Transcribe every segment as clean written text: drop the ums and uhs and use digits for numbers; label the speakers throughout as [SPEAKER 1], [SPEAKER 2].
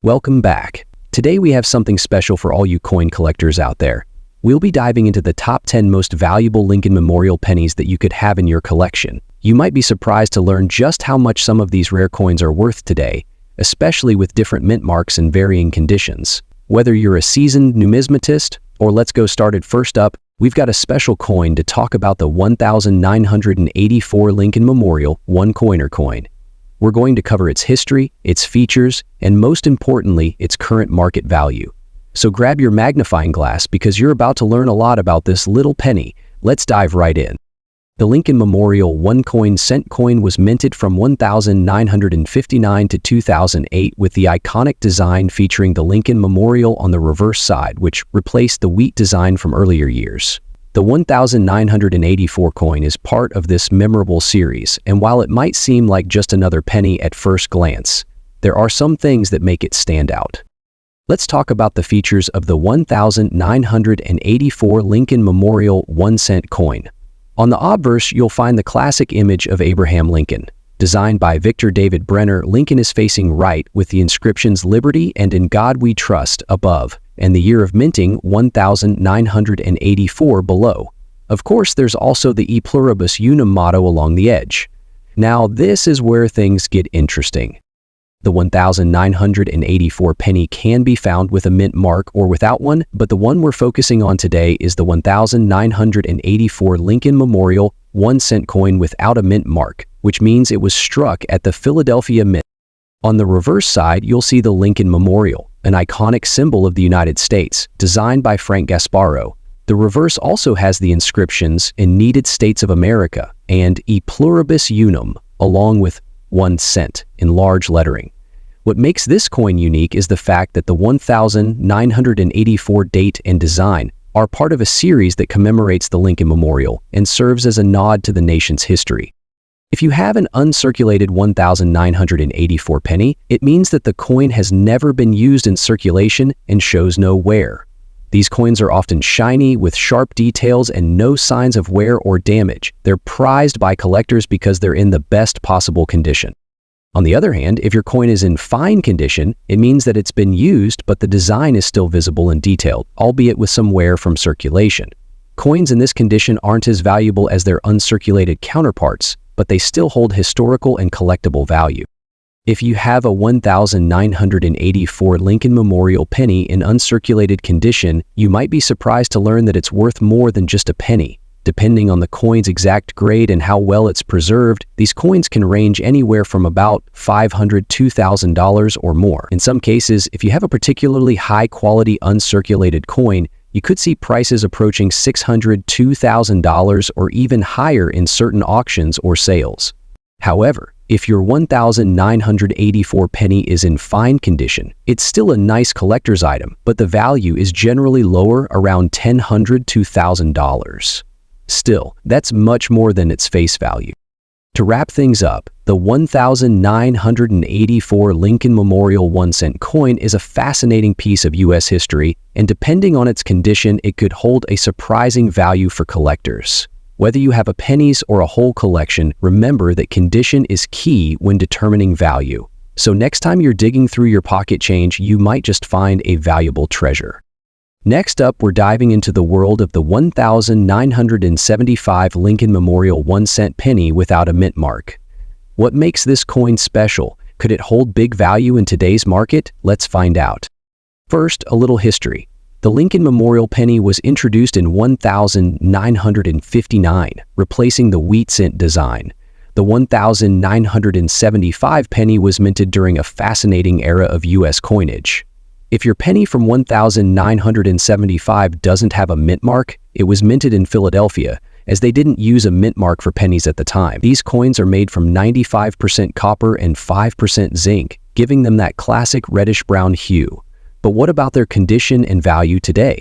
[SPEAKER 1] Welcome back. Today we have something special for all you coin collectors out there. We'll be diving into the top 10 most valuable Lincoln Memorial pennies that you could have in your collection. You might be surprised to learn just how much some of these rare coins are worth today, especially with different mint marks and varying conditions. Whether you're a seasoned numismatist, or let's go started first up, we've got a special coin to talk about the 1984 Lincoln Memorial one-coiner coin. We're going to cover its history, its features, and most importantly, its current market value. So grab your magnifying glass because you're about to learn a lot about this little penny. Let's dive right in. The Lincoln Memorial one-cent coin was minted from 1959 to 2008 with the iconic design featuring the Lincoln Memorial on the reverse side, which replaced the wheat design from earlier years. The 1984 coin is part of this memorable series, and while it might seem like just another penny at first glance, there are some things that make it stand out. Let's talk about the features of the 1984 Lincoln Memorial 1-cent coin. On the obverse, you'll find the classic image of Abraham Lincoln. Designed by Victor David Brenner, Lincoln is facing right with the inscriptions "Liberty" and "In God We Trust" above, and the year of minting 1984 below. Of course, there's also the E Pluribus Unum motto along the edge. Now, this is where things get interesting. The 1984 penny can be found with a mint mark or without one, but the one we're focusing on today is the 1984 Lincoln Memorial 1-cent coin without a mint mark, which means it was struck at the Philadelphia Mint. On the reverse side, you'll see the Lincoln Memorial, an iconic symbol of the United States, designed by Frank Gasparro. The reverse also has the inscriptions "United States of America" and "E Pluribus Unum," along with 1 cent in large lettering. What makes this coin unique is the fact that the 1984 date and design are part of a series that commemorates the Lincoln Memorial and serves as a nod to the nation's history. If you have an uncirculated 1984 penny, it means that the coin has never been used in circulation and shows no wear. These coins are often shiny with sharp details and no signs of wear or damage. They're prized by collectors because they're in the best possible condition. On the other hand, if your coin is in fine condition, it means that it's been used but the design is still visible and detailed, albeit with some wear from circulation. Coins in this condition aren't as valuable as their uncirculated counterparts, but they still hold historical and collectible value. If you have a 1984 Lincoln Memorial penny in uncirculated condition, you might be surprised to learn that it's worth more than just a penny. Depending on the coin's exact grade and how well it's preserved, these coins can range anywhere from about $500 to $2,000 or more. In some cases, if you have a particularly high-quality uncirculated coin, you could see prices approaching $600 to $2,000 or even higher in certain auctions or sales. However, if your 1984 penny is in fine condition, it's still a nice collector's item, but the value is generally lower, around $1,000 to $1,000. Still, that's much more than its face value. To wrap things up, the 1984 Lincoln Memorial 1-cent coin is a fascinating piece of U.S. history, and depending on its condition, it could hold a surprising value for collectors. Whether you have a pennies or a whole collection, remember that condition is key when determining value. So next time you're digging through your pocket change, you might just find a valuable treasure. Next up, we're diving into the world of the 1975 Lincoln Memorial 1-cent penny without a mint mark. What makes this coin special? Could it hold big value in today's market? Let's find out. First, a little history. The Lincoln Memorial penny was introduced in 1959, replacing the wheat cent design. The 1975 penny was minted during a fascinating era of U.S. coinage. If your penny from 1975 doesn't have a mint mark, it was minted in Philadelphia, as they didn't use a mint mark for pennies at the time. These coins are made from 95% copper and 5% zinc, giving them that classic reddish-brown hue. But what about their condition and value today?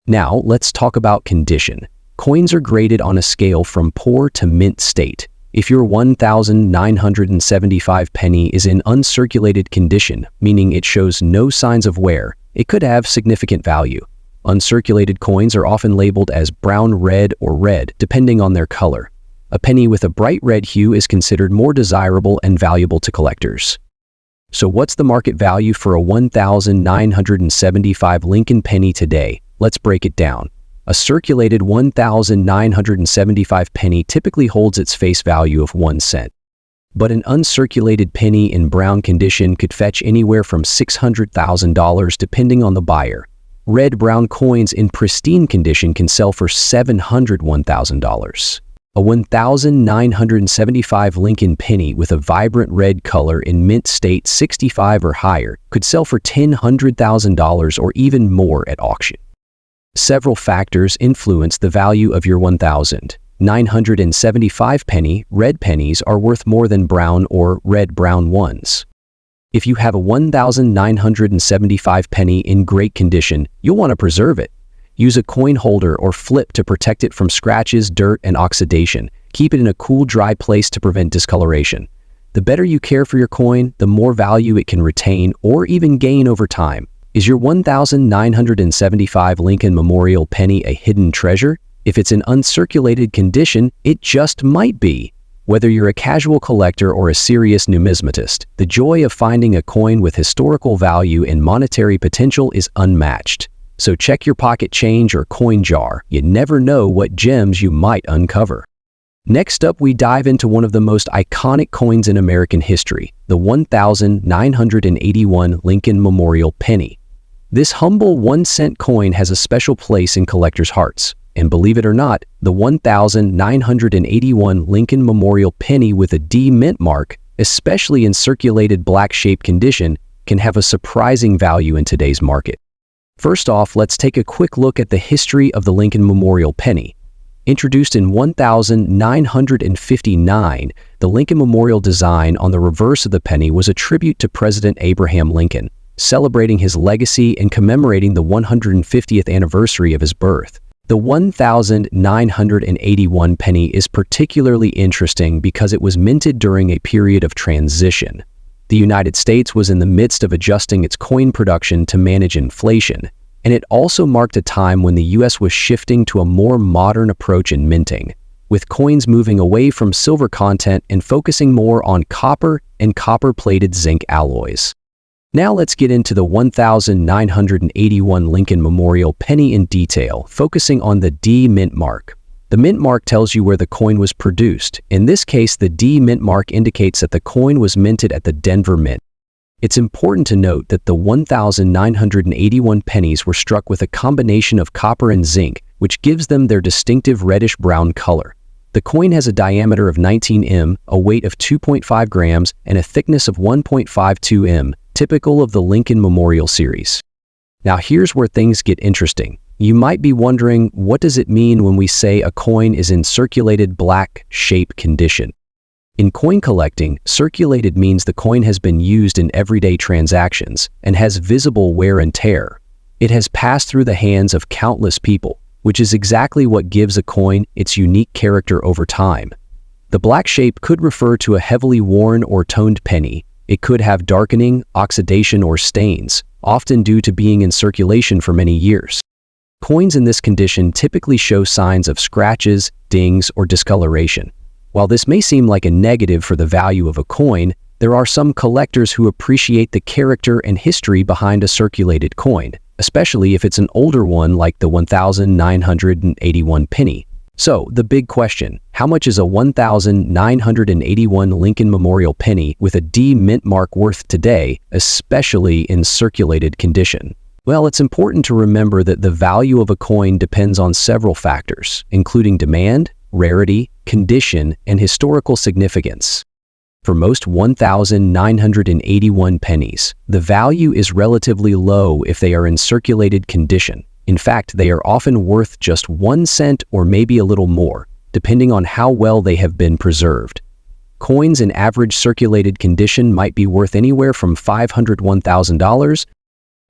[SPEAKER 1] Now, let's talk about condition. Coins are graded on a scale from poor to mint state. If your 1975 penny is in uncirculated condition, meaning it shows no signs of wear, it could have significant value. Uncirculated coins are often labeled as brown, red, or red, depending on their color. A penny with a bright red hue is considered more desirable and valuable to collectors. So what's the market value for a 1,975 Lincoln penny today? Let's break it down. A circulated 1,975 penny typically holds its face value of 1 cent. But an uncirculated penny in brown condition could fetch anywhere from $600,000 depending on the buyer. Red-brown coins in pristine condition can sell for $701,000. A 1,975 Lincoln penny with a vibrant red color in mint state 65 or higher could sell for $100,000 or even more at auction. Several factors influence the value of your 1,975 penny. Red pennies are worth more than brown or red-brown ones. If you have a 1,975 penny in great condition, you'll want to preserve it. Use a coin holder or flip to protect it from scratches, dirt, and oxidation. Keep it in a cool, dry place to prevent discoloration. The better you care for your coin, the more value it can retain or even gain over time. Is your 1,975 Lincoln Memorial penny a hidden treasure? If it's in uncirculated condition, it just might be. Whether you're a casual collector or a serious numismatist, the joy of finding a coin with historical value and monetary potential is unmatched. So check your pocket change or coin jar. You never know what gems you might uncover. Next up, we dive into one of the most iconic coins in American history, the 1,981 Lincoln Memorial penny. This humble 1-cent coin has a special place in collectors' hearts. And believe it or not, the 1,981 Lincoln Memorial penny with a D mint mark, especially in circulated black-shaped condition, can have a surprising value in today's market. First off, let's take a quick look at the history of the Lincoln Memorial penny. Introduced in 1959, the Lincoln Memorial design on the reverse of the penny was a tribute to President Abraham Lincoln, celebrating his legacy and commemorating the 150th anniversary of his birth. The 1,981 penny is particularly interesting because it was minted during a period of transition. The United States was in the midst of adjusting its coin production to manage inflation, and it also marked a time when the U.S. was shifting to a more modern approach in minting, with coins moving away from silver content and focusing more on copper and copper-plated zinc alloys. Now let's get into the 1,981 Lincoln Memorial penny in detail, focusing on the D mint mark. The mint mark tells you where the coin was produced. In this case, the D mint mark indicates that the coin was minted at the Denver Mint. It's important to note that the 1,981 pennies were struck with a combination of copper and zinc, which gives them their distinctive reddish-brown color. The coin has a diameter of 19 m, a weight of 2.5 grams, and a thickness of 1.52 m, typical of the Lincoln Memorial series. Now here's where things get interesting. You might be wondering, what does it mean when we say a coin is in circulated black shape condition? In coin collecting, circulated means the coin has been used in everyday transactions and has visible wear and tear. It has passed through the hands of countless people, which is exactly what gives a coin its unique character over time. The black shape could refer to a heavily worn or toned penny. It could have darkening, oxidation, or stains, often due to being in circulation for many years. Coins in this condition typically show signs of scratches, dings, or discoloration. While this may seem like a negative for the value of a coin, there are some collectors who appreciate the character and history behind a circulated coin, especially if it's an older one like the 1,981 penny. So, the big question, how much is a 1,981 Lincoln Memorial penny with a D mint mark worth today, especially in circulated condition? Well, it's important to remember that the value of a coin depends on several factors, including demand, rarity, condition, and historical significance. For most 1,981 pennies, the value is relatively low if they are in circulated condition. In fact, they are often worth just 1 cent or maybe a little more, depending on how well they have been preserved. Coins in average circulated condition might be worth anywhere from $501,000.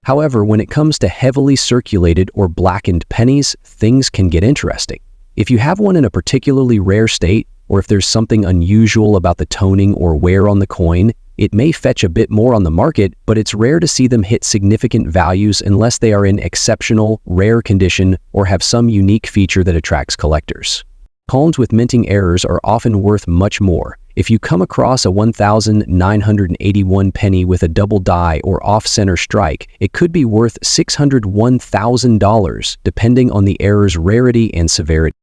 [SPEAKER 1] However, when it comes to heavily circulated or blackened pennies, things can get interesting. If you have one in a particularly rare state, or if there's something unusual about the toning or wear on the coin, it may fetch a bit more on the market, but it's rare to see them hit significant values unless they are in exceptional, rare condition or have some unique feature that attracts collectors. Coins with minting errors are often worth much more. If you come across a 1,981 penny with a double die or off-center strike, it could be worth $601,000, depending on the error's rarity and severity.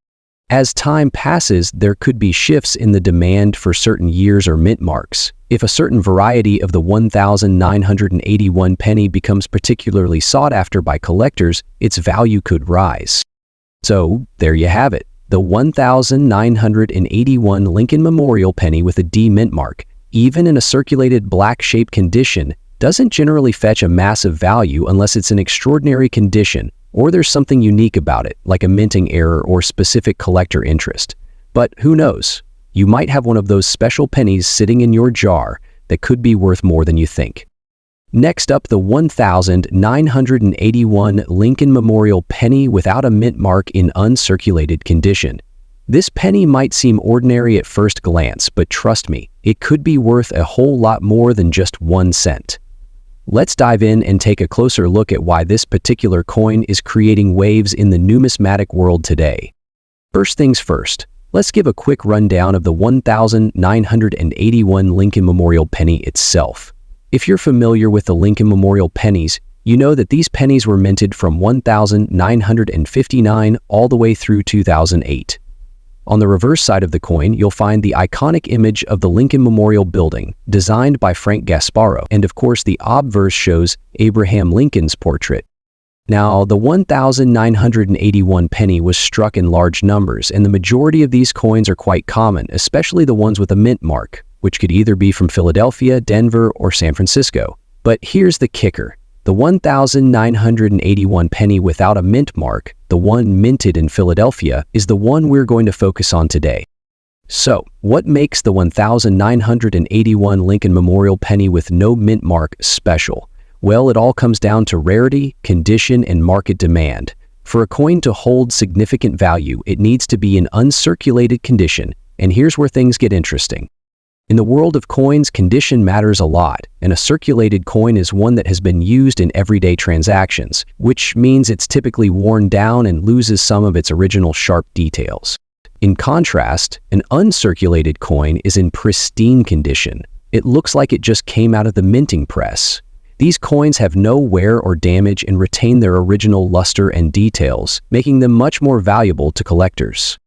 [SPEAKER 1] As time passes, there could be shifts in the demand for certain years or mint marks. If a certain variety of the 1,981 penny becomes particularly sought after by collectors, its value could rise. So, there you have it. The 1,981 Lincoln Memorial penny with a D mint mark, even in a circulated black-shaped condition, doesn't generally fetch a massive value unless it's an extraordinary condition or there's something unique about it, like a minting error or specific collector interest. But who knows? You might have one of those special pennies sitting in your jar that could be worth more than you think. Next up, the 1,981 Lincoln Memorial penny without a mint mark in uncirculated condition. This penny might seem ordinary at first glance, but trust me, it could be worth a whole lot more than just 1 cent. Let's dive in and take a closer look at why this particular coin is creating waves in the numismatic world today. First things first, let's give a quick rundown of the 1,981 Lincoln Memorial penny itself. If you're familiar with the Lincoln Memorial pennies, you know that these pennies were minted from 1959 all the way through 2008. On the reverse side of the coin, you'll find the iconic image of the Lincoln Memorial building, designed by Frank Gasparro, and of course the obverse shows Abraham Lincoln's portrait. Now, the 1,981 penny was struck in large numbers, and the majority of these coins are quite common, especially the ones with a mint mark, which could either be from Philadelphia, Denver, or San Francisco. But here's the kicker. The 1,981 penny without a mint mark, the one minted in Philadelphia, is the one we're going to focus on today. So, what makes the 1,981 Lincoln Memorial penny with no mint mark special? Well, it all comes down to rarity, condition, and market demand. For a coin to hold significant value, it needs to be in uncirculated condition, and here's where things get interesting. In the world of coins, condition matters a lot, and a circulated coin is one that has been used in everyday transactions, which means it's typically worn down and loses some of its original sharp details. In contrast, an uncirculated coin is in pristine condition. It looks like it just came out of the minting press. These coins have no wear or damage and retain their original luster and details, making them much more valuable to collectors.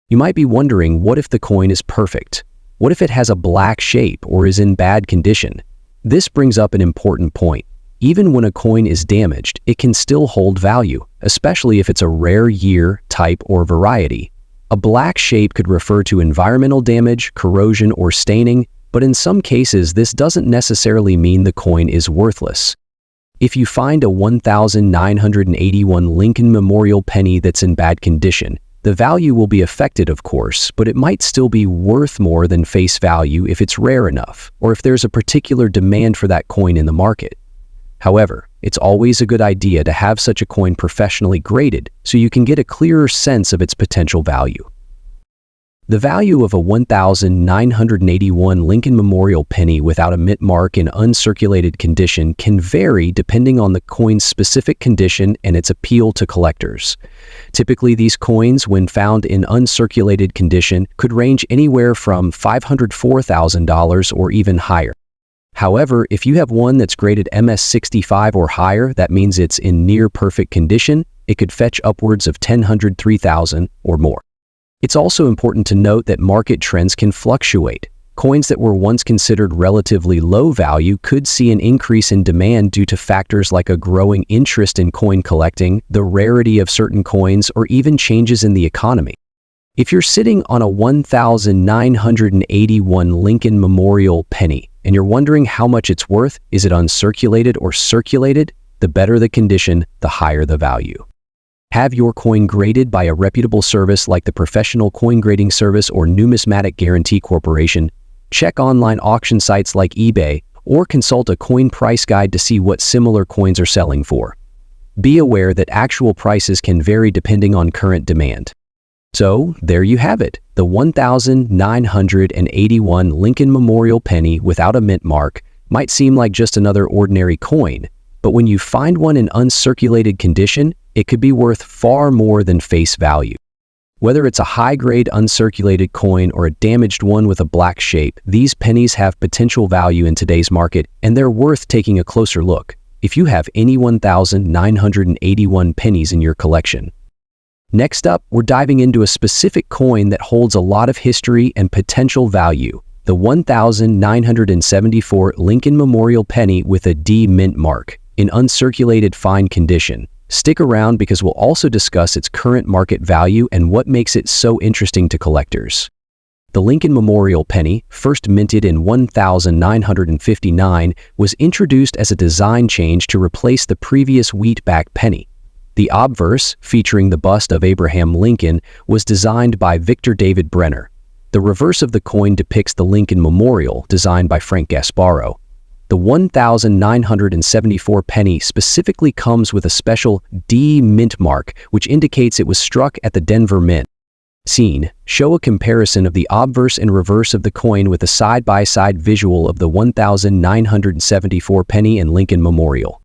[SPEAKER 1] You might be wondering, what if the coin is perfect? What if it has a black shape or is in bad condition? This brings up an important point. Even when a coin is damaged, it can still hold value, especially if it's a rare year, type, or variety. A black shape could refer to environmental damage, corrosion, or staining, but in some cases, this doesn't necessarily mean the coin is worthless. If you find a 1,981 Lincoln Memorial penny that's in bad condition, the value will be affected, of course, but it might still be worth more than face value if it's rare enough, or if there's a particular demand for that coin in the market. However, it's always a good idea to have such a coin professionally graded so you can get a clearer sense of its potential value. The value of a 1,981 Lincoln Memorial penny without a mint mark in uncirculated condition can vary depending on the coin's specific condition and its appeal to collectors. Typically, these coins, when found in uncirculated condition, could range anywhere from $504,000 or even higher. However, if you have one that's graded MS65 or higher, that means it's in near-perfect condition, it could fetch upwards of $103,000 or more. It's also important to note that market trends can fluctuate. Coins that were once considered relatively low value could see an increase in demand due to factors like a growing interest in coin collecting, the rarity of certain coins, or even changes in the economy. If you're sitting on a 1,981 Lincoln Memorial penny and you're wondering how much it's worth, is it uncirculated or circulated? The better the condition, the higher the value. Have your coin graded by a reputable service like the Professional Coin Grading Service or Numismatic Guarantee Corporation. Check online auction sites like eBay or consult a coin price guide to see what similar coins are selling for. Be aware that actual prices can vary depending on current demand. So, there you have it, the 1,981 Lincoln Memorial penny without a mint mark might seem like just another ordinary coin, but when you find one in uncirculated condition, it could be worth far more than face value. Whether it's a high-grade uncirculated coin or a damaged one with a black shape, these pennies have potential value in today's market, and they're worth taking a closer look if you have any 1,981 pennies in your collection. Next up, we're diving into a specific coin that holds a lot of history and potential value, the 1,974 Lincoln Memorial penny with a D mint mark, in uncirculated fine condition. Stick around because we'll also discuss its current market value and what makes it so interesting to collectors. The Lincoln Memorial penny, first minted in 1959, was introduced as a design change to replace the previous wheatback penny. The obverse, featuring the bust of Abraham Lincoln, was designed by Victor David Brenner. The reverse of the coin depicts the Lincoln Memorial, designed by Frank Gasparro. The 1,974 penny specifically comes with a special D mint mark, which indicates it was struck at the Denver Mint. Scene: show a comparison of the obverse and reverse of the coin with a side-by-side visual of the 1,974 penny and Lincoln Memorial.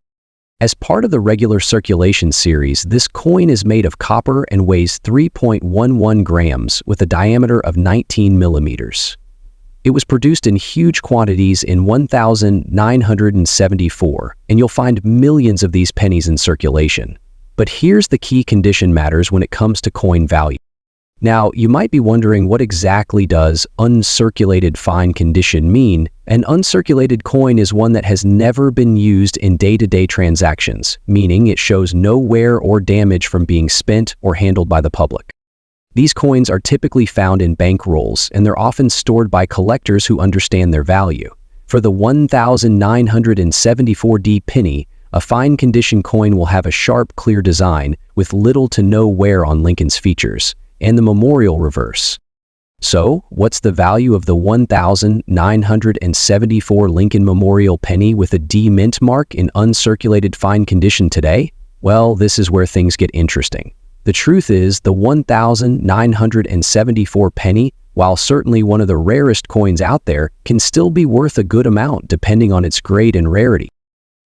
[SPEAKER 1] As part of the regular circulation series, this coin is made of copper and weighs 3.11 grams with a diameter of 19 millimeters. It was produced in huge quantities in 1,974, and you'll find millions of these pennies in circulation. But here's the key: condition matters when it comes to coin value. Now, you might be wondering, what exactly does uncirculated fine condition mean? An uncirculated coin is one that has never been used in day-to-day transactions, meaning it shows no wear or damage from being spent or handled by the public. These coins are typically found in bank rolls, and they're often stored by collectors who understand their value. For the 1,974D penny, a fine condition coin will have a sharp, clear design with little to no wear on Lincoln's features, and the Memorial reverse. So, what's the value of the 1,974 Lincoln Memorial penny with a D mint mark in uncirculated fine condition today? Well, this is where things get interesting. The truth is, the 1,974 penny, while certainly one of the rarest coins out there, can still be worth a good amount depending on its grade and rarity.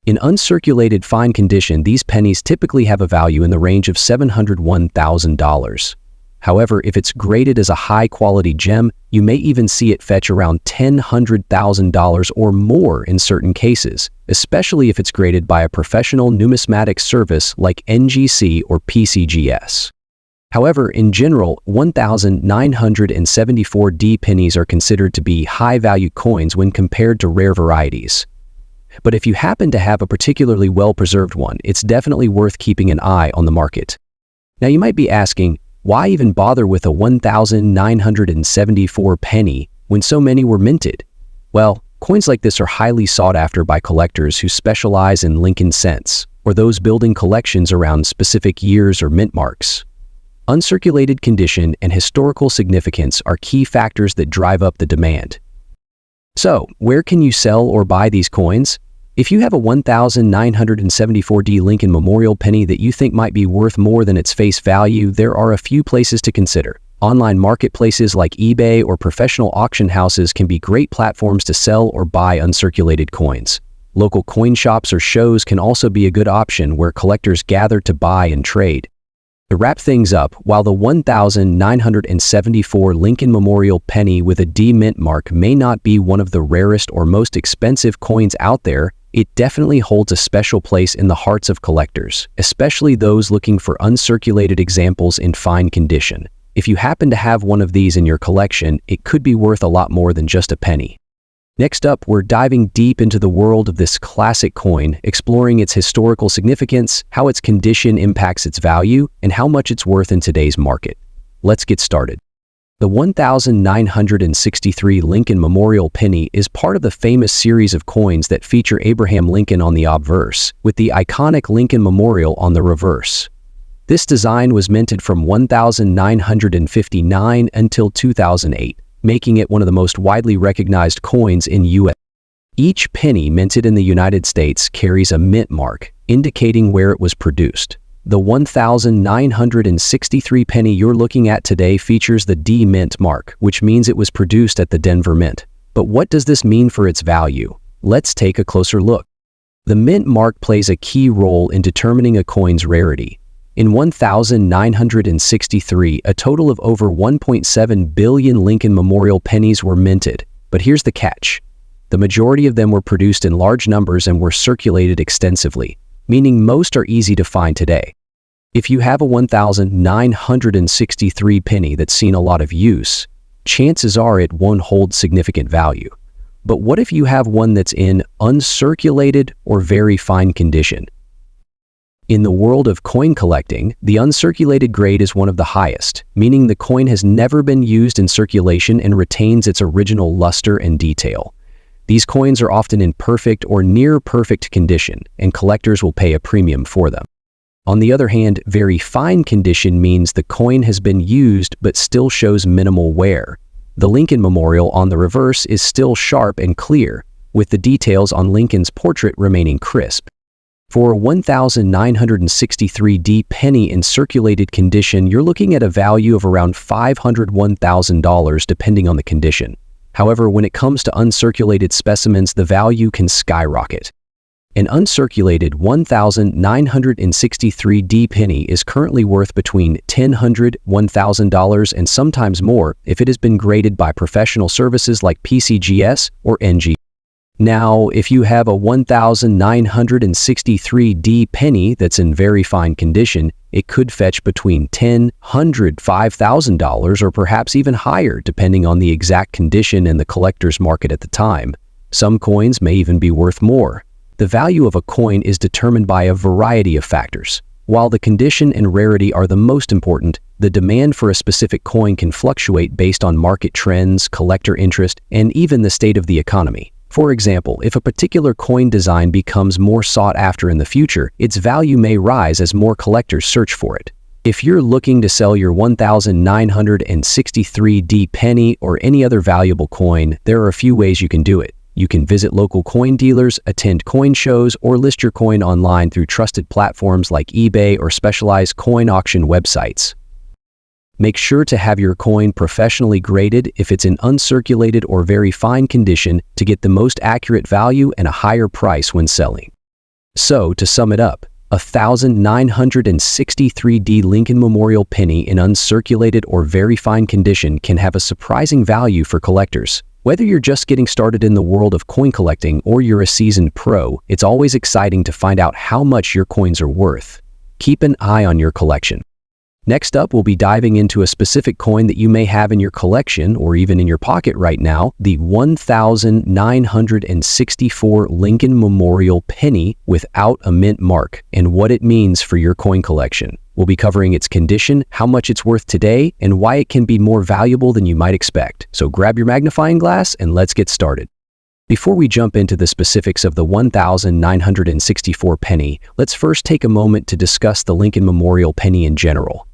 [SPEAKER 1] In uncirculated fine condition, these pennies typically have a value in the range of $701,000. However, if it's graded as a high-quality gem, you may even see it fetch around $100,000 or more in certain cases, especially if it's graded by a professional numismatic service like NGC or PCGS. However, in general, 1,974D pennies are considered to be high-value coins when compared to rare varieties. But if you happen to have a particularly well-preserved one, it's definitely worth keeping an eye on the market. Now, you might be asking, why even bother with a 1,974 penny when so many were minted? Well, coins like this are highly sought after by collectors who specialize in Lincoln cents, or those building collections around specific years or mint marks. Uncirculated condition and historical significance are key factors that drive up the demand. So, where can you sell or buy these coins? If you have a 1,974D Lincoln Memorial penny that you think might be worth more than its face value, there are a few places to consider. Online marketplaces like eBay or professional auction houses can be great platforms to sell or buy uncirculated coins. Local coin shops or shows can also be a good option where collectors gather to buy and trade. To wrap things up, while the 1,974 Lincoln Memorial penny with a D mint mark may not be one of the rarest or most expensive coins out there, it definitely holds a special place in the hearts of collectors, especially those looking for uncirculated examples in fine condition. If you happen to have one of these in your collection, it could be worth a lot more than just a penny. Next up, we're diving deep into the world of this classic coin, exploring its historical significance, how its condition impacts its value, and how much it's worth in today's market. Let's get started. The 1,963 Lincoln Memorial penny is part of the famous series of coins that feature Abraham Lincoln on the obverse, with the iconic Lincoln Memorial on the reverse. This design was minted from 1959 until 2008, making it one of the most widely recognized coins in U.S. Each penny minted in the United States carries a mint mark, indicating where it was produced. The 1,963 penny you're looking at today features the D mint mark, which means it was produced at the Denver Mint. But what does this mean for its value? Let's take a closer look. The mint mark plays a key role in determining a coin's rarity. In 1963, a total of over 1.7 billion Lincoln Memorial pennies were minted. But here's the catch. The majority of them were produced in large numbers and were circulated extensively, meaning most are easy to find today. If you have a 1963 penny that's seen a lot of use, chances are it won't hold significant value. But what if you have one that's in uncirculated or very fine condition? In the world of coin collecting, the uncirculated grade is one of the highest, meaning the coin has never been used in circulation and retains its original luster and detail. These coins are often in perfect or near perfect condition, and collectors will pay a premium for them. On the other hand, very fine condition means the coin has been used but still shows minimal wear. The Lincoln Memorial on the reverse is still sharp and clear, with the details on Lincoln's portrait remaining crisp. For a 1963D penny in circulated condition, you're looking at a value of around $501,000 depending on the condition. However, when it comes to uncirculated specimens, the value can skyrocket. An uncirculated 1963D penny is currently worth between $1,000, $1,000 and sometimes more if it has been graded by professional services like PCGS or NG. Now, if you have a 1963D penny that's in very fine condition, it could fetch between $10,000, $100,000, $5,000 or perhaps even higher depending on the exact condition and the collector's market at the time. Some coins may even be worth more. The value of a coin is determined by a variety of factors. While the condition and rarity are the most important, the demand for a specific coin can fluctuate based on market trends, collector interest, and even the state of the economy. For example, if a particular coin design becomes more sought after in the future, its value may rise as more collectors search for it. If you're looking to sell your 1963D penny or any other valuable coin, there are a few ways you can do it. You can visit local coin dealers, attend coin shows, or list your coin online through trusted platforms like eBay or specialized coin auction websites. Make sure to have your coin professionally graded if it's in uncirculated or very fine condition to get the most accurate value and a higher price when selling. So, to sum it up, a 1963D Lincoln Memorial penny in uncirculated or very fine condition can have a surprising value for collectors. Whether you're just getting started in the world of coin collecting or you're a seasoned pro, it's always exciting to find out how much your coins are worth. Keep an eye on your collection. Next up, we'll be diving into a specific coin that you may have in your collection or even in your pocket right now, the 1964 Lincoln Memorial penny without a mint mark, and what it means for your coin collection. We'll be covering its condition, how much it's worth today, and why it can be more valuable than you might expect. So grab your magnifying glass and let's get started. Before we jump into the specifics of the 1964 penny, let's first take a moment to discuss the Lincoln Memorial penny in general.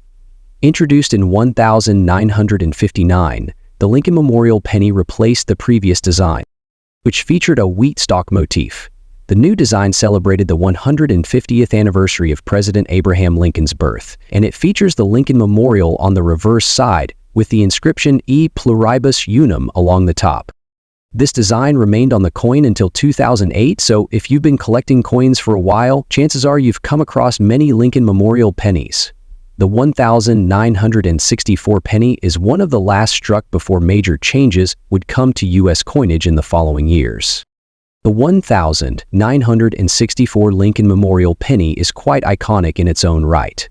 [SPEAKER 1] Introduced in 1959, the Lincoln Memorial penny replaced the previous design, which featured a wheat stalk motif. The new design celebrated the 150th anniversary of President Abraham Lincoln's birth, and it features the Lincoln Memorial on the reverse side with the inscription E Pluribus Unum along the top. This design remained on the coin until 2008, so if you've been collecting coins for a while, chances are you've come across many Lincoln Memorial pennies. The 1964 penny is one of the last struck before major changes would come to U.S. coinage in the following years. The 1964 Lincoln Memorial penny is quite iconic in its own right.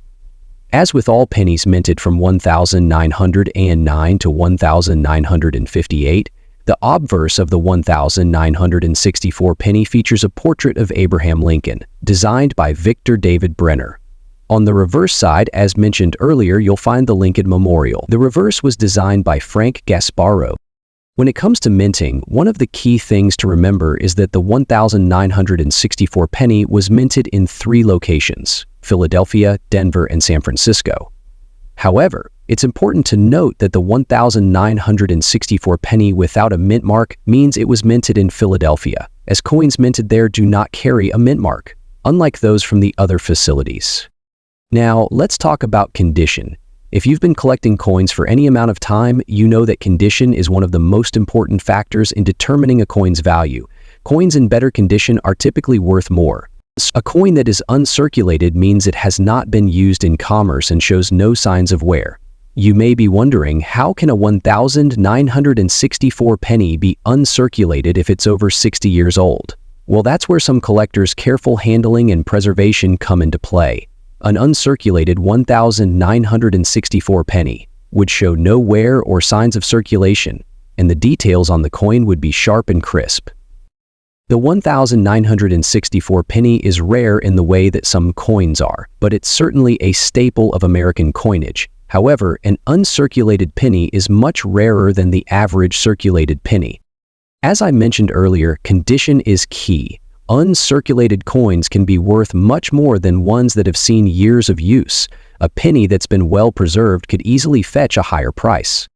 [SPEAKER 1] As with all pennies minted from 1909 to 1958, the obverse of the 1964 penny features a portrait of Abraham Lincoln, designed by Victor David Brenner. On the reverse side, as mentioned earlier, you'll find the Lincoln Memorial. The reverse was designed by Frank Gasparo. When it comes to minting, one of the key things to remember is that the 1964 penny was minted in 3 locations: Philadelphia, Denver, and San Francisco. However, it's important to note that the 1964 penny without a mint mark means it was minted in Philadelphia, as coins minted there do not carry a mint mark, unlike those from the other facilities. Now, let's talk about condition. If you've been collecting coins for any amount of time, you know that condition is one of the most important factors in determining a coin's value. Coins in better condition are typically worth more. A coin that is uncirculated means it has not been used in commerce and shows no signs of wear. You may be wondering, how can a 1,964 penny be uncirculated if it's over 60 years old? Well, that's where some collectors' careful handling and preservation come into play. An uncirculated 1,964 penny would show no wear or signs of circulation, and the details on the coin would be sharp and crisp. The 1,964 penny is rare in the way that some coins are, but it's certainly a staple of American coinage. However, an uncirculated penny is much rarer than the average circulated penny. As I mentioned earlier, condition is key. Uncirculated coins can be worth much more than ones that have seen years of use. A penny that's been well preserved could easily fetch a higher price.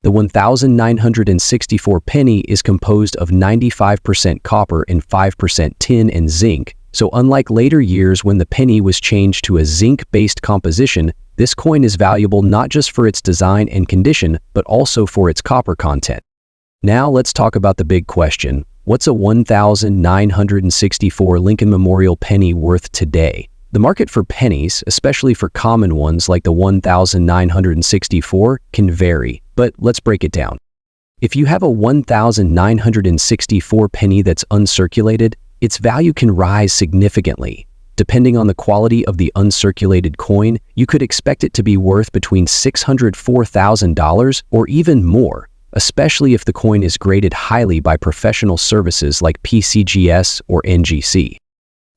[SPEAKER 1] The 1,964 penny is composed of 95% copper and 5% tin and zinc, so unlike later years when the penny was changed to a zinc-based composition, this coin is valuable not just for its design and condition, but also for its copper content. Now let's talk about the big question. What's a 1,964 Lincoln Memorial penny worth today? The market for pennies, especially for common ones like the 1,964, can vary, but let's break it down. If you have a 1,964 penny that's uncirculated, its value can rise significantly. Depending on the quality of the uncirculated coin, you could expect it to be worth between $604,000 or even more, especially if the coin is graded highly by professional services like PCGS or NGC.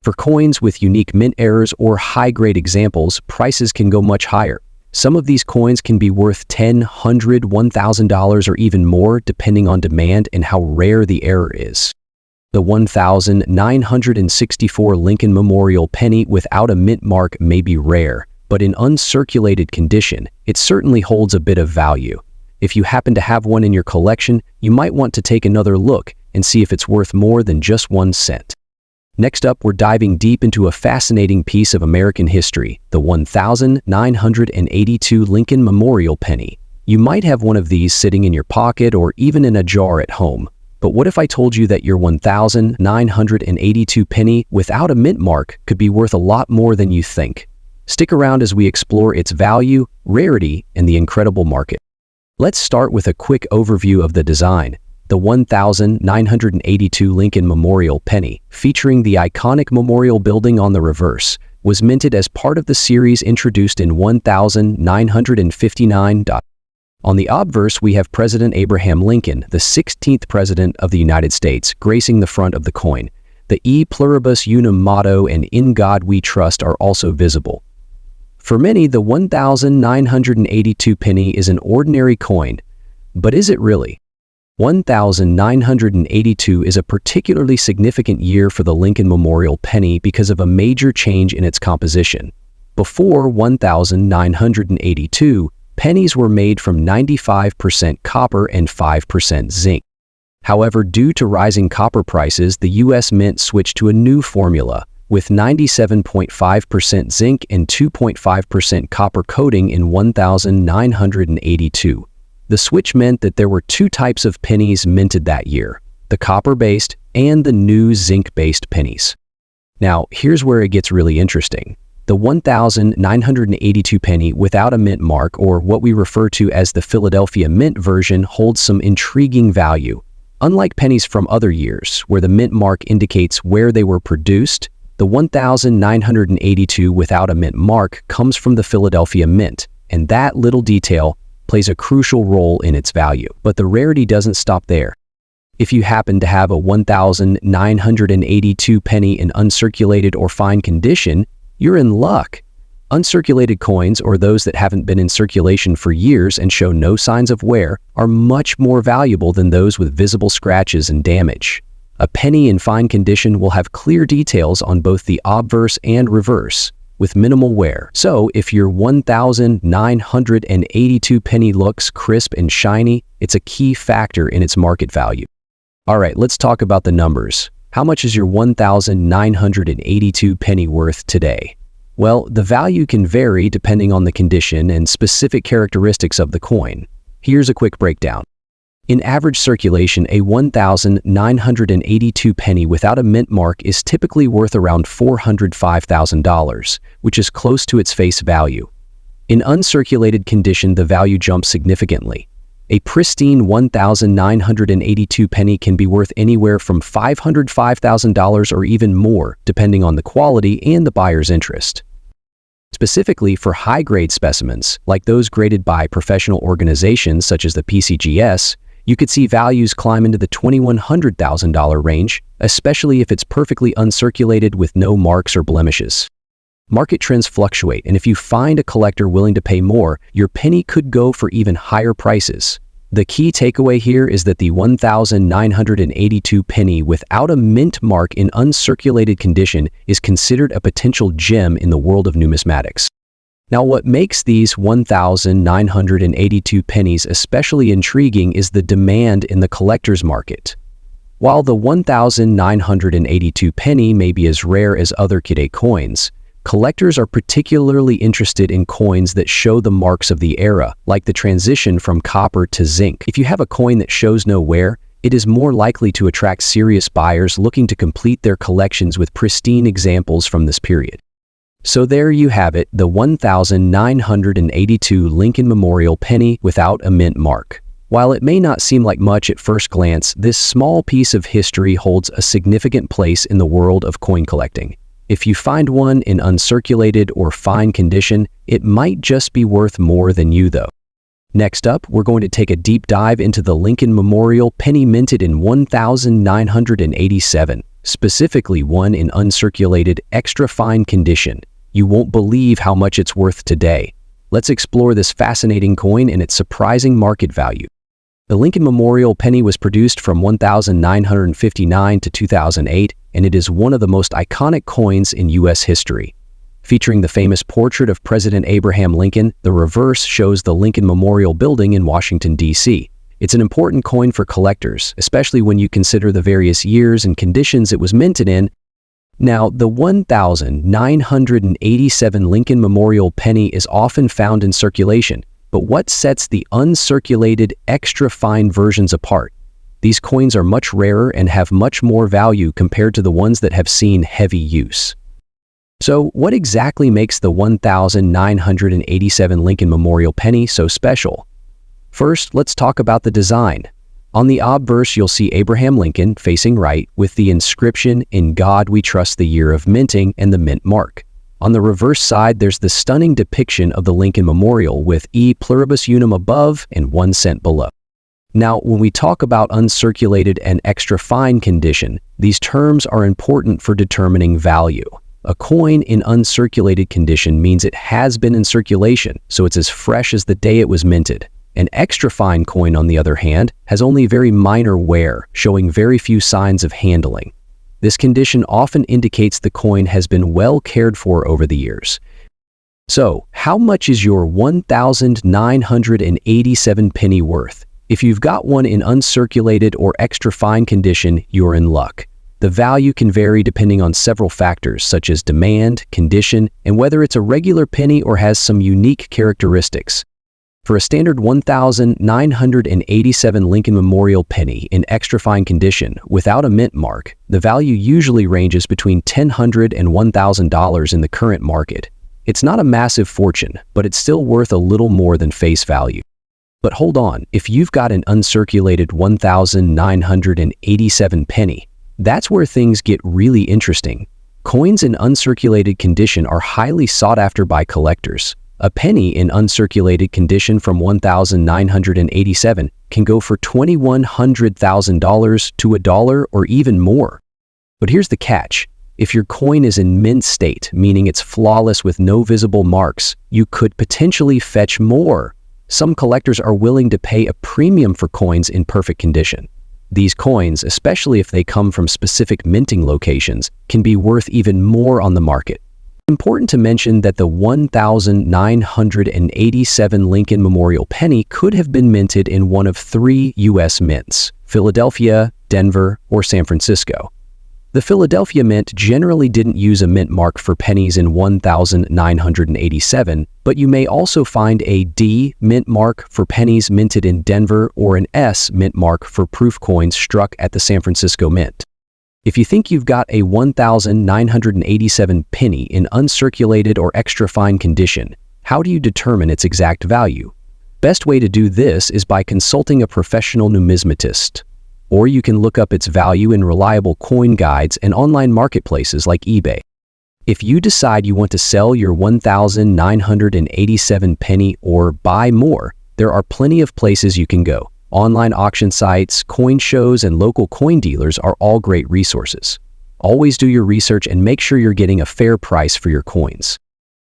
[SPEAKER 1] For coins with unique mint errors or high-grade examples, prices can go much higher. Some of these coins can be worth $10,000, $100,000, $1,000 or even more depending on demand and how rare the error is. The 1,964 Lincoln Memorial penny without a mint mark may be rare, but in uncirculated condition, it certainly holds a bit of value. If you happen to have one in your collection, you might want to take another look and see if it's worth more than just 1 cent. Next up, we're diving deep into a fascinating piece of American history, the 1,982 Lincoln Memorial penny. You might have one of these sitting in your pocket or even in a jar at home. But what if I told you that your 1,982 penny without a mint mark could be worth a lot more than you think? Stick around as we explore its value, rarity, and the incredible market. Let's start with a quick overview of the design. The 1,982 Lincoln Memorial penny, featuring the iconic memorial building on the reverse, was minted as part of the series introduced in 1959. On the obverse, we have President Abraham Lincoln, the 16th President of the United States, gracing the front of the coin. The E Pluribus Unum motto and In God We Trust are also visible. For many, the 1,982 penny is an ordinary coin, but is it really? 1,982 is a particularly significant year for the Lincoln Memorial penny because of a major change in its composition. Before 1,982, pennies were made from 95% copper and 5% zinc. However, due to rising copper prices, the U.S. Mint switched to a new formula, with 97.5% zinc and 2.5% copper coating in 1,982. The switch meant that there were 2 types of pennies minted that year, the copper-based and the new zinc-based pennies. Now, here's where it gets really interesting. The 1,982 penny without a mint mark, or what we refer to as the Philadelphia Mint version, holds some intriguing value. Unlike pennies from other years, where the mint mark indicates where they were produced, the 1,982 without a mint mark comes from the Philadelphia Mint, and that little detail plays a crucial role in its value. But the rarity doesn't stop there. If you happen to have a 1,982 penny in uncirculated or fine condition, you're in luck. Uncirculated coins, or those that haven't been in circulation for years and show no signs of wear, are much more valuable than those with visible scratches and damage. A penny in fine condition will have clear details on both the obverse and reverse, with minimal wear. So if your 1,982 penny looks crisp and shiny, it's a key factor in its market value. All right, let's talk about the numbers. How much is your 1,982 penny worth today? Well, the value can vary depending on the condition and specific characteristics of the coin. Here's a quick breakdown. In average circulation, a 1,982 penny without a mint mark is typically worth around $405,000, which is close to its face value. In uncirculated condition, the value jumps significantly. A pristine 1,982 penny can be worth anywhere from $505,000 or even more, depending on the quality and the buyer's interest. Specifically for high-grade specimens, like those graded by professional organizations such as the PCGS, you could see values climb into the $2,100,000 range, especially if it's perfectly uncirculated with no marks or blemishes. Market trends fluctuate, and if you find a collector willing to pay more, your penny could go for even higher prices. The key takeaway here is that the 1,982 penny without a mint mark in uncirculated condition is considered a potential gem in the world of numismatics. Now, what makes these 1,982 pennies especially intriguing is the demand in the collector's market. While the 1,982 penny may be as rare as other Kide coins, collectors are particularly interested in coins that show the marks of the era, like the transition from copper to zinc. If you have a coin that shows no wear, it is more likely to attract serious buyers looking to complete their collections with pristine examples from this period. So there you have it, the 1,982 Lincoln Memorial penny without a mint mark. While it may not seem like much at first glance, this small piece of history holds a significant place in the world of coin collecting. If you find one in uncirculated or fine condition, it might just be worth more than you though. Next up, we're going to take a deep dive into the Lincoln Memorial penny minted in 1987, specifically one in uncirculated, extra fine condition. You won't believe how much it's worth today. Let's explore this fascinating coin and its surprising market value. The Lincoln Memorial penny was produced from 1959 to 2008, and it is one of the most iconic coins in U.S. history. Featuring the famous portrait of President Abraham Lincoln, the reverse shows the Lincoln Memorial Building in Washington, D.C. It's an important coin for collectors, especially when you consider the various years and conditions it was minted in. Now, the 1,987 Lincoln Memorial penny is often found in circulation, but what sets the uncirculated, extra fine versions apart? These coins are much rarer and have much more value compared to the ones that have seen heavy use. So, what exactly makes the 1,987 Lincoln Memorial penny so special? First, let's talk about the design. On the obverse, you'll see Abraham Lincoln facing right with the inscription, "In God We Trust," the year of minting, and the mint mark. On the reverse side, there's the stunning depiction of the Lincoln Memorial with E pluribus unum above and 1 cent below. Now, when we talk about uncirculated and extra fine condition, these terms are important for determining value. A coin in uncirculated condition means it has been in circulation, so it's as fresh as the day it was minted. An extra fine coin, on the other hand, has only very minor wear, showing very few signs of handling. This condition often indicates the coin has been well cared for over the years. So, how much is your 1,987 penny worth? If you've got one in uncirculated or extra fine condition, you're in luck. The value can vary depending on several factors such as demand, condition, and whether it's a regular penny or has some unique characteristics. For a standard 1,987 Lincoln Memorial penny in extra fine condition without a mint mark, the value usually ranges between $1,000 and $1,000 in the current market. It's not a massive fortune, but it's still worth a little more than face value. But hold on, if you've got an uncirculated 1,987 penny, that's where things get really interesting. Coins in uncirculated condition are highly sought after by collectors. A penny in uncirculated condition from 1,987 can go for $2,100,000 to $1 or even more. But here's the catch. If your coin is in mint state, meaning it's flawless with no visible marks, you could potentially fetch more. Some collectors are willing to pay a premium for coins in perfect condition. These coins, especially if they come from specific minting locations, can be worth even more on the market. It's important to mention that the 1,987 Lincoln Memorial penny could have been minted in one of 3 U.S. mints: Philadelphia, Denver, or San Francisco. The Philadelphia Mint generally didn't use a mint mark for pennies in 1987, but you may also find a D mint mark for pennies minted in Denver or an S mint mark for proof coins struck at the San Francisco Mint. If you think you've got a 1987 penny in uncirculated or extra fine condition, how do you determine its exact value? Best way to do this is by consulting a professional numismatist. Or you can look up its value in reliable coin guides and online marketplaces like eBay. If you decide you want to sell your 1987 penny or buy more, there are plenty of places you can go. Online auction sites, coin shows, and local coin dealers are all great resources. Always do your research and make sure you're getting a fair price for your coins.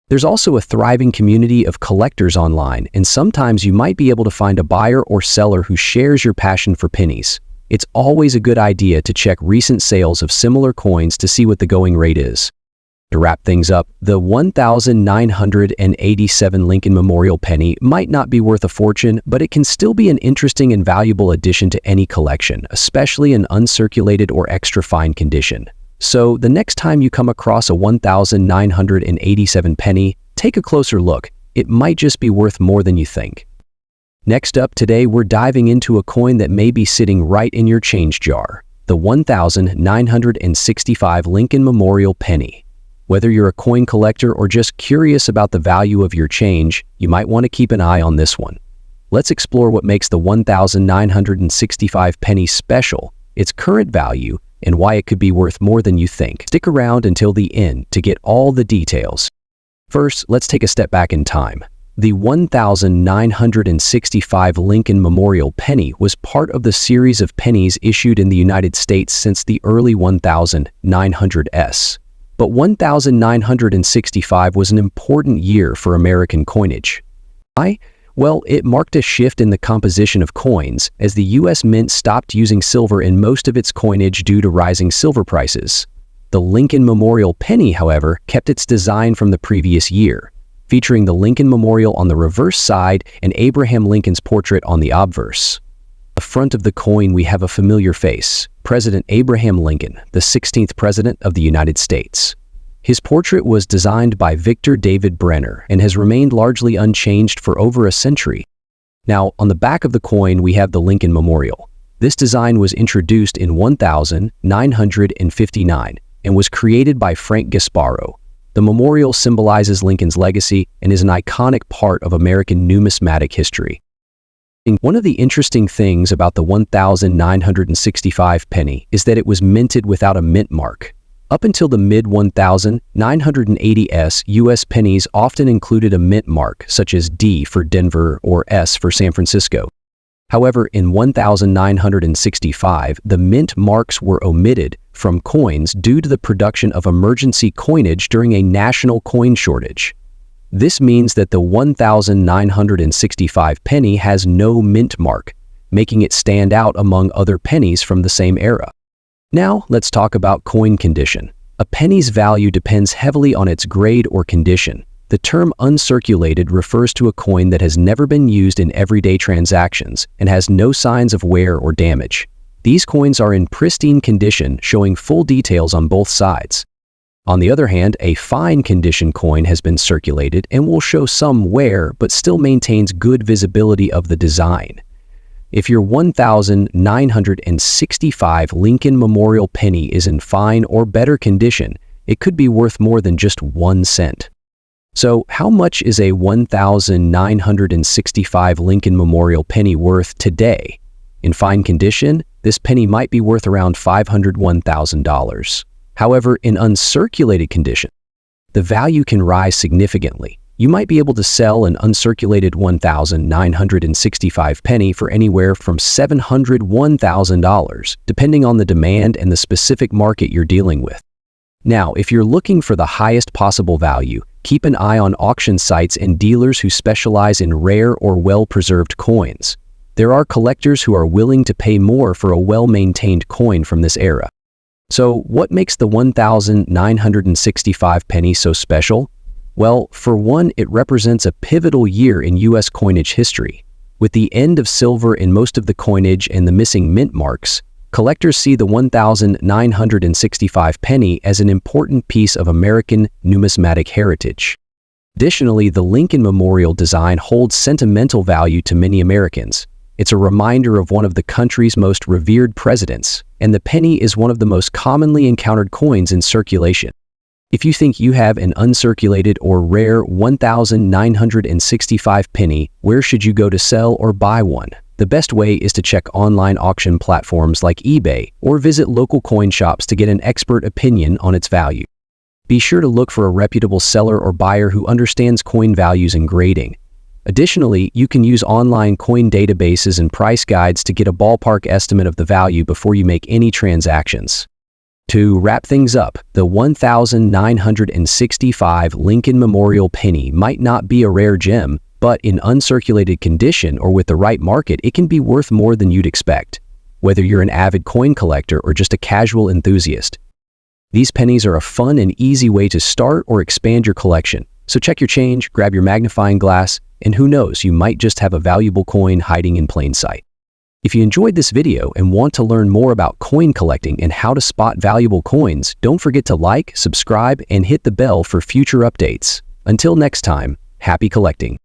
[SPEAKER 1] There's also a thriving community of collectors online, and sometimes you might be able to find a buyer or seller who shares your passion for pennies. It's always a good idea to check recent sales of similar coins to see what the going rate is. To wrap things up, the 1987 Lincoln Memorial penny might not be worth a fortune, but it can still be an interesting and valuable addition to any collection, especially in uncirculated or extra fine condition. So the next time you come across a 1987 penny, take a closer look. It might just be worth more than you think. Next up today, we're diving into a coin that may be sitting right in your change jar, the 1965 Lincoln Memorial penny. Whether you're a coin collector or just curious about the value of your change, you might want to keep an eye on this one. Let's explore what makes the 1965 penny special, its current value, and why it could be worth more than you think. Stick around until the end to get all the details. First, let's take a step back in time. The 1965 Lincoln Memorial penny was part of the series of pennies issued in the United States since the early 1900s. But 1965 was an important year for American coinage. Why? Well, it marked a shift in the composition of coins as the U.S. Mint stopped using silver in most of its coinage due to rising silver prices. The Lincoln Memorial penny, however, kept its design from the previous year, featuring the Lincoln Memorial on the reverse side and Abraham Lincoln's portrait on the obverse. At the front of the coin, we have a familiar face, President Abraham Lincoln, the 16th President of the United States. His portrait was designed by Victor David Brenner and has remained largely unchanged for over a century. Now, on the back of the coin, we have the Lincoln Memorial. This design was introduced in 1959 and was created by Frank Gasparo. The memorial symbolizes Lincoln's legacy and is an iconic part of American numismatic history. One of the interesting things about the 1965 penny is that it was minted without a mint mark. Up until the mid-1980s, U.S. pennies often included a mint mark, such as D for Denver or S for San Francisco. However, in 1965, the mint marks were omitted from coins due to the production of emergency coinage during a national coin shortage. This means that the 1965 penny has no mint mark, making it stand out among other pennies from the same era. Now, let's talk about coin condition. A penny's value depends heavily on its grade or condition. The term uncirculated refers to a coin that has never been used in everyday transactions and has no signs of wear or damage. These coins are in pristine condition, showing full details on both sides. On the other hand, a fine condition coin has been circulated and will show some wear but still maintains good visibility of the design. If your 1965 Lincoln Memorial penny is in fine or better condition, it could be worth more than just 1 cent. So, how much is a 1965 Lincoln Memorial penny worth today? In fine condition, this penny might be worth around $501,000. However, in uncirculated condition, the value can rise significantly. You might be able to sell an uncirculated 1965 penny for anywhere from $701,000, depending on the demand and the specific market you're dealing with. Now, if you're looking for the highest possible value, keep an eye on auction sites and dealers who specialize in rare or well-preserved coins. There are collectors who are willing to pay more for a well-maintained coin from this era. So, what makes the 1965 penny so special? Well, for one, it represents a pivotal year in U.S. coinage history. With the end of silver in most of the coinage and the missing mint marks, Collectors see the 1,965 penny as an important piece of American numismatic heritage. Additionally, the Lincoln Memorial design holds sentimental value to many Americans. It's a reminder of one of the country's most revered presidents, and the penny is one of the most commonly encountered coins in circulation. If you think you have an uncirculated or rare 1,965 penny, where should you go to sell or buy one? The best way is to check online auction platforms like eBay or visit local coin shops to get an expert opinion on its value. Be sure to look for a reputable seller or buyer who understands coin values and grading. Additionally, you can use online coin databases and price guides to get a ballpark estimate of the value before you make any transactions. To wrap things up, the 1,965 Lincoln Memorial penny might not be a rare gem, but in uncirculated condition or with the right market, it can be worth more than you'd expect. Whether you're an avid coin collector or just a casual enthusiast, these pennies are a fun and easy way to start or expand your collection. So check your change, grab your magnifying glass, and who knows, you might just have a valuable coin hiding in plain sight. If you enjoyed this video and want to learn more about coin collecting and how to spot valuable coins, don't forget to like, subscribe, and hit the bell for future updates. Until next time, happy collecting.